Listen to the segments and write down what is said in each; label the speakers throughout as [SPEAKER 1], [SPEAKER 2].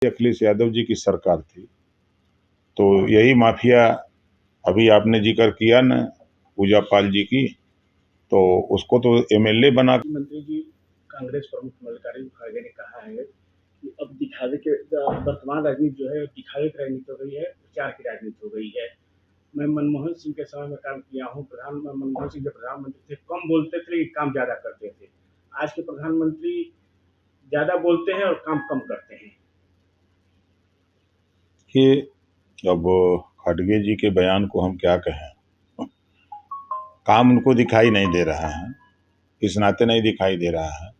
[SPEAKER 1] अखिलेश यादव जी की सरकार थी, तो यही माफिया अभी आपने जिक्र किया न पूजा पाल जी की, तो उसको तो एमएलए बना।
[SPEAKER 2] मंत्री जी कांग्रेस प्रमुख मल्लिकार्जुन खड़गे ने कहा है कि अब दिखावे के वर्तमान राजनीति जो है दिखावे की राजनीति हो गई है, प्रचार की राजनीति हो गई है। मैं मनमोहन सिंह के समय में काम किया हूँ। मनमोहन सिंह जब प्रधानमंत्री थे कम बोलते थे लेकिन काम ज्यादा करते थे। आज के प्रधानमंत्री ज्यादा बोलते हैं और काम कम करते हैं।
[SPEAKER 1] कि अब खड़गे जी के बयान को हम क्या कहें, काम उनको दिखाई नहीं दे रहा है, इस नाते नहीं दिखाई दे रहा है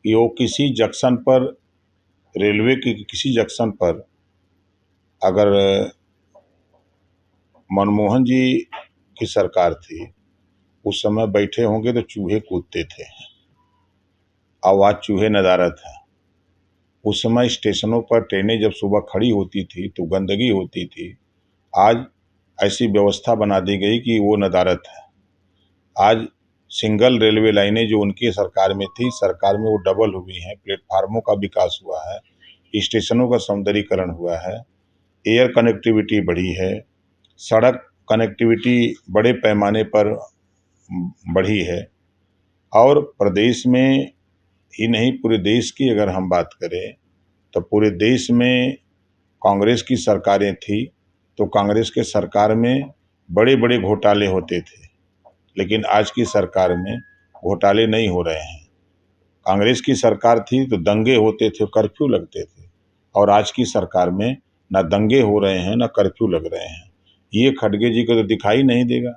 [SPEAKER 1] कि वो किसी जंक्शन पर, रेलवे के किसी जंक्शन पर अगर मनमोहन जी की सरकार थी, उस समय बैठे होंगे तो चूहे कूदते थे, आवाज चूहे नदारत है। उस समय स्टेशनों पर ट्रेनें जब सुबह खड़ी होती थी तो गंदगी होती थी। आज ऐसी व्यवस्था बना दी गई कि वो नदारत है। आज सिंगल रेलवे लाइनें जो उनकी सरकार में थी, सरकार में वो डबल हुई हैं। प्लेटफार्मों का विकास हुआ है, स्टेशनों का सौंदर्यीकरण हुआ है, एयर कनेक्टिविटी बढ़ी है, सड़क कनेक्टिविटी बड़े पैमाने पर बढ़ी है। और प्रदेश में ही नहीं, पूरे देश की अगर हम बात करें तो पूरे देश में कांग्रेस की सरकारें थी तो कांग्रेस के सरकार में बड़े बड़े घोटाले होते थे, लेकिन आज की सरकार में घोटाले नहीं हो रहे हैं। कांग्रेस की सरकार थी तो दंगे होते थे, कर्फ्यू लगते थे, और आज की सरकार में ना दंगे हो रहे हैं ना कर्फ्यू लग रहे हैं। ये खड़गे जी को तो दिखाई नहीं देगा।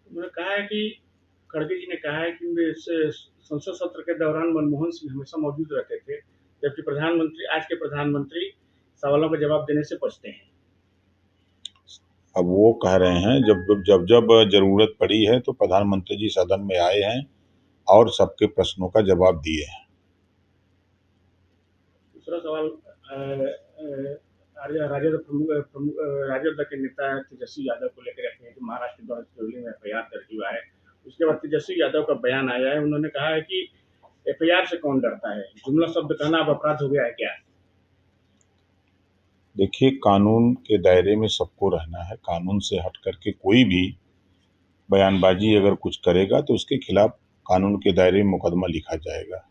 [SPEAKER 2] उन्होंने कहा है कि खड़गे जी ने कहा है कि संसद सत्र के दौरान मनमोहन सिंह हमेशा मौजूद रहते थे, जबकि आज के प्रधानमंत्री सवालों का जवाब देने से बचते हैं।
[SPEAKER 1] अब वो कह रहे हैं जब जब जब जरूरत पड़ी है तो प्रधानमंत्री जी सदन में आए हैं और सबके प्रश्नों का जवाब दिए हैं।
[SPEAKER 2] दूसरा सवाल, राजद के नेता तेजस्वी यादव को लेकर रखे हैं कि महाराष्ट्र के सिवली में एफआईआर दर्ज हुआ है। उसके बाद तेजस्वी यादव का बयान आया है, उन्होंने कहा है कि एफआईआर से कौन डरता है, जुमला शब्द कहना अब अपराध हो गया है क्या?
[SPEAKER 1] देखिए, कानून के दायरे में सबको रहना है। कानून से हट करके कोई भी बयानबाजी अगर कुछ करेगा तो उसके खिलाफ कानून के दायरे में मुकदमा लिखा जाएगा।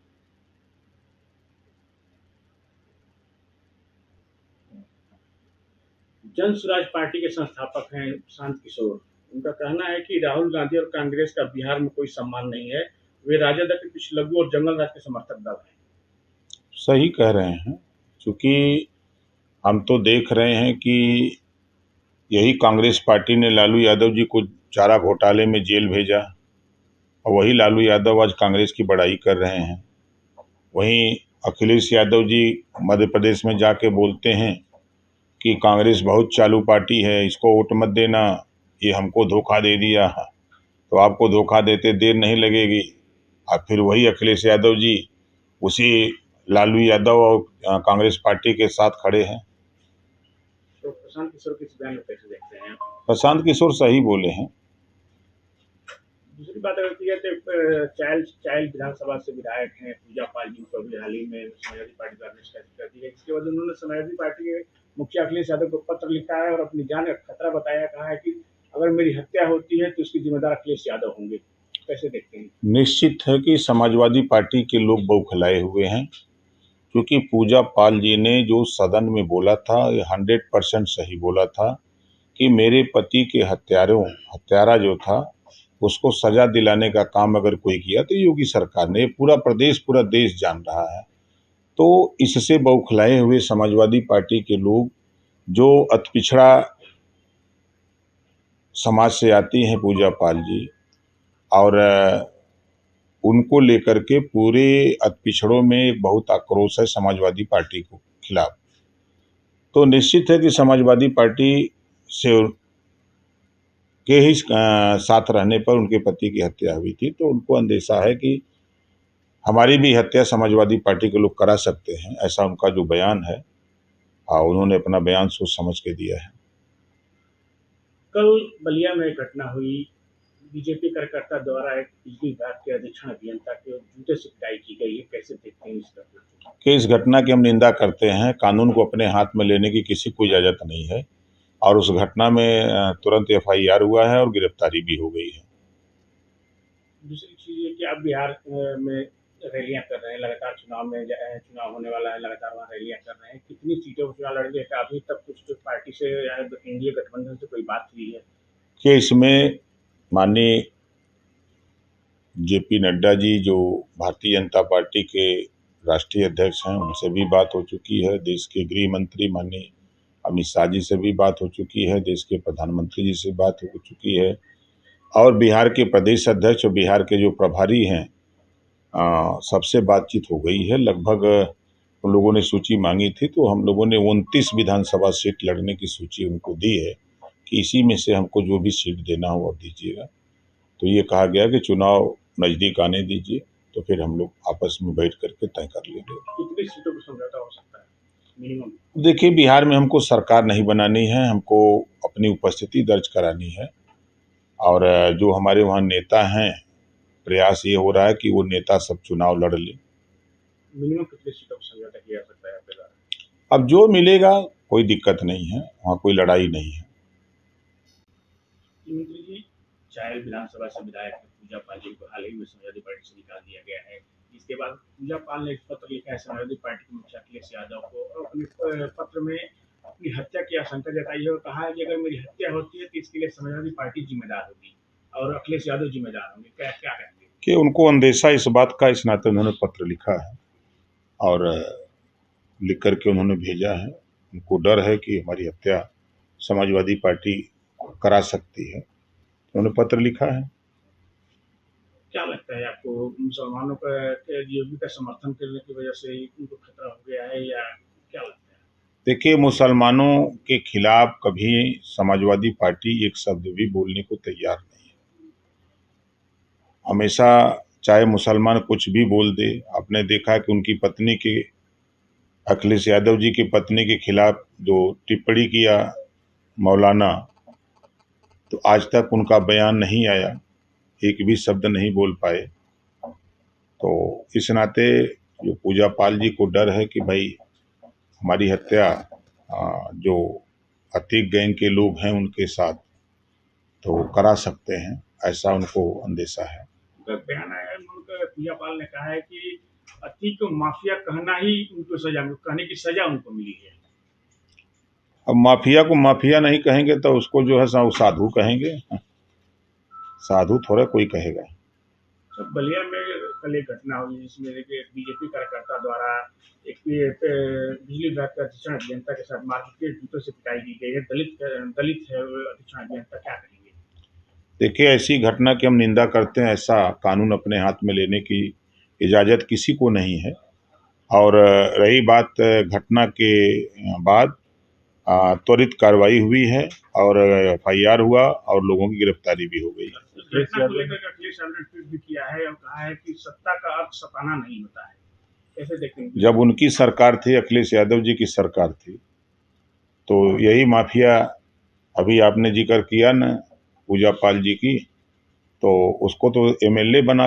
[SPEAKER 2] जन स्वराज पार्टी के संस्थापक हैं शांत किशोर। उनका कहना है कि राहुल गांधी और कांग्रेस का बिहार में कोई सम्मान नहीं है। वे राजद के पिछलग्गू और जंगल राज के समर्थक दल हैं।
[SPEAKER 1] सही कह रहे हैं, क्योंकि हम तो देख रहे हैं कि यही कांग्रेस पार्टी ने लालू यादव जी को चारा घोटाले में जेल भेजा, और वही लालू यादव आज कांग्रेस की बड़ाई कर रहे हैं। वहीं अखिलेश यादव जी मध्य प्रदेश में जाके बोलते हैं कि कांग्रेस बहुत चालू पार्टी है, इसको वोट मत देना, ये हमको धोखा दे दिया। तो आपको धोखा देते देर नहीं लगेगी। और फिर वही अखिलेश यादव जी उसी लालू यादव और कांग्रेस पार्टी के साथ खड़े हैं।
[SPEAKER 2] तो प्रशांत किशोर के इस बयान को कैसे देखते हैं?
[SPEAKER 1] प्रशांत किशोर सही बोले हैं।
[SPEAKER 2] दूसरी बात अगर की जाए तो चाइल्ड विधानसभा से विधायक हैं पूजा पाल जी को अभी हाल ही में समाजवादी पार्टी द्वारा निष्कासित कर दी है, जिसके बाद उन्होंने समाजवादी पार्टी के मुखिया अखिलेश यादव को पत्र लिखा है और अपनी जान का खतरा बताया, कहा है कि अगर मेरी हत्या होती है तो इसकी जिम्मेदार अखिलेश यादव होंगे। कैसे देखते हैं?
[SPEAKER 1] निश्चित है कि समाजवादी पार्टी के लोग बौखलाए हुए हैं, क्योंकि पूजा पाल जी ने जो सदन में बोला था ये 100% सही बोला था कि मेरे पति के हत्यारा जो था उसको सजा दिलाने का काम अगर कोई किया तो योगी सरकार ने, पूरा देश जान रहा है। तो इससे बौखलाए हुए समाजवादी पार्टी के लोग जो अति पिछड़ा समाज से आती हैं पूजा पाल जी, और उनको लेकर के पूरे अति पिछड़ों में एक बहुत आक्रोश है समाजवादी पार्टी को खिलाफ। तो निश्चित है कि समाजवादी पार्टी से के ही साथ रहने पर उनके पति की हत्या हुई थी, तो उनको अंदेशा है कि हमारी भी हत्या समाजवादी पार्टी के लोग करा सकते हैं। ऐसा उनका जो बयान है, उन्होंने अपना बयान सोच समझ के दिया है।
[SPEAKER 2] कल बलिया में एक घटना हुई बीजेपी कार्यकर्ता द्वारा एक बिजली विभाग के अधीक्षण अभियंता के जूते से पिटाई की गई है, कैसे देखते हैं इस घटना को?
[SPEAKER 1] कि इस घटना की हम निंदा करते हैं। कानून को अपने हाथ में लेने की किसी को इजाज़त नहीं है और उस घटना में तुरंत FIR हुआ है और गिरफ्तारी भी हो गई है।
[SPEAKER 2] दूसरी चीज़ ये कि आप बिहार में रैलियां कर रहे हैं, लगातार चुनाव होने वाला है, लगातार वहाँ रैलियां कर रहे हैं। कितनी सीटों पर चुनाव लड़ेंगे? क्या अभी तक कुछ जो पार्टी से या एनडीए गठबंधन से कोई बात हुई है?
[SPEAKER 1] कि इसमें माननीय JP नड्डा जी जो भारतीय जनता पार्टी के राष्ट्रीय अध्यक्ष हैं, उनसे भी बात हो चुकी है। देश के गृह मंत्री माननीय अमित शाह जी से भी बात हो चुकी है। देश के प्रधानमंत्री जी से बात हो चुकी है और बिहार के प्रदेश अध्यक्ष और बिहार के जो प्रभारी हैं सबसे बातचीत हो गई है। लगभग उन लोगों ने सूची मांगी थी तो हम लोगों ने 29 विधानसभा सीट लड़ने की सूची उनको दी है कि इसी में से हमको जो भी सीट देना हो आप दीजिएगा। तो ये कहा गया कि चुनाव नज़दीक आने दीजिए तो फिर हम लोग आपस में बैठ करके तय कर लेंगे।
[SPEAKER 2] कितनी सीटों पर समझौता हो सकता है मिनिमम?
[SPEAKER 1] देखिए, बिहार में हमको सरकार नहीं बनानी है, हमको अपनी उपस्थिति दर्ज करानी है और जो हमारे वहाँ नेता हैं, प्रयास ये हो रहा है कि वो नेता सब चुनाव लड़ लें।
[SPEAKER 2] मिनिमम कितनी सीटों पर समझौता किया जा सकता है आपके द्वारा?
[SPEAKER 1] अब जो मिलेगा कोई दिक्कत नहीं है, वहाँ कोई लड़ाई नहीं है।
[SPEAKER 2] मंत्री जी, चायल विधानसभा से विधायक पूजा पाल जी को हाल ही में समाजवादी पार्टी से निकाल दिया गया है। इसके बाद पूजा पाल ने एक पत्र लिखा है समाजवादी पार्टी के मुखिया अखिलेश यादव को और अपने पत्र में अपनी हत्या की आशंका जताई है और कहा है कि अगर मेरी हत्या होती है तो इसके लिए समाजवादी पार्टी जिम्मेदार होगी और अखिलेश यादव जिम्मेदार होंगे। क्या क्या कहेंगे?
[SPEAKER 1] कि उनको अंदेशा इस बात का, इस नाते उन्होंने पत्र लिखा है और लिख करके उन्होंने भेजा है। उनको डर है कि हमारी हत्या समाजवादी पार्टी करा सकती है, उन्होंने पत्र लिखा है।
[SPEAKER 2] क्या लगता है आपको, मुसलमानों का योगी का समर्थन करने की वजह से उनको खतरा हो गया है या क्या लगता है?
[SPEAKER 1] देखिए, मुसलमानों के खिलाफ कभी समाजवादी पार्टी एक शब्द भी बोलने को तैयार नहीं है। हमेशा चाहे मुसलमान कुछ भी बोल दे, आपने देखा कि उनकी पत्नी के, अखिलेश यादव जी की पत्नी के खिलाफ जो टिप्पणी किया मौलाना, तो आज तक उनका बयान नहीं आया, एक भी शब्द नहीं बोल पाए। तो इस नाते जो पूजा पाल जी को डर है कि भाई हमारी हत्या जो अतीक गैंग के लोग हैं उनके साथ तो करा सकते हैं, ऐसा उनको अंदेशा है।
[SPEAKER 2] बयान आया है, पूजा पाल ने कहा है कि अतीक माफिया कहना ही उनको सजा, कहने की सजा उनको मिली है।
[SPEAKER 1] अब माफिया को माफिया नहीं कहेंगे तो उसको जो है साधु कहेंगे। साधु थोड़ा कोई कहेगा।
[SPEAKER 2] सब बलिया में कल एक घटना हुई जिसमें बीजेपी कार्यकर्ता द्वारा एक बिजली विभाग के अधीक्षण अभियंता के साथ मारपीट के जूतों से पिटाई की गई है। दलित है अधीक्षण अभियंता, क्या कहेंगे?
[SPEAKER 1] देखिए, ऐसी घटना की हम निंदा करते हैं। ऐसा कानून अपने हाथ में लेने की इजाज़त किसी को नहीं है। और रही बात घटना के बाद त्वरित कार्रवाई हुई है और FIR हुआ और लोगों की गिरफ्तारी भी हो गई है।
[SPEAKER 2] घटना को लेकर अखिलेश यादव ने ट्वीट भी किया है और कहा है कि सत्ता का अर्थ सताना नहीं होता है। कैसे देखते हैं?
[SPEAKER 1] जब उनकी सरकार थी, अखिलेश यादव जी की सरकार थी, तो यही माफिया, अभी आपने जिक्र किया न पूजा पाल जी की, तो उसको तो MLA बना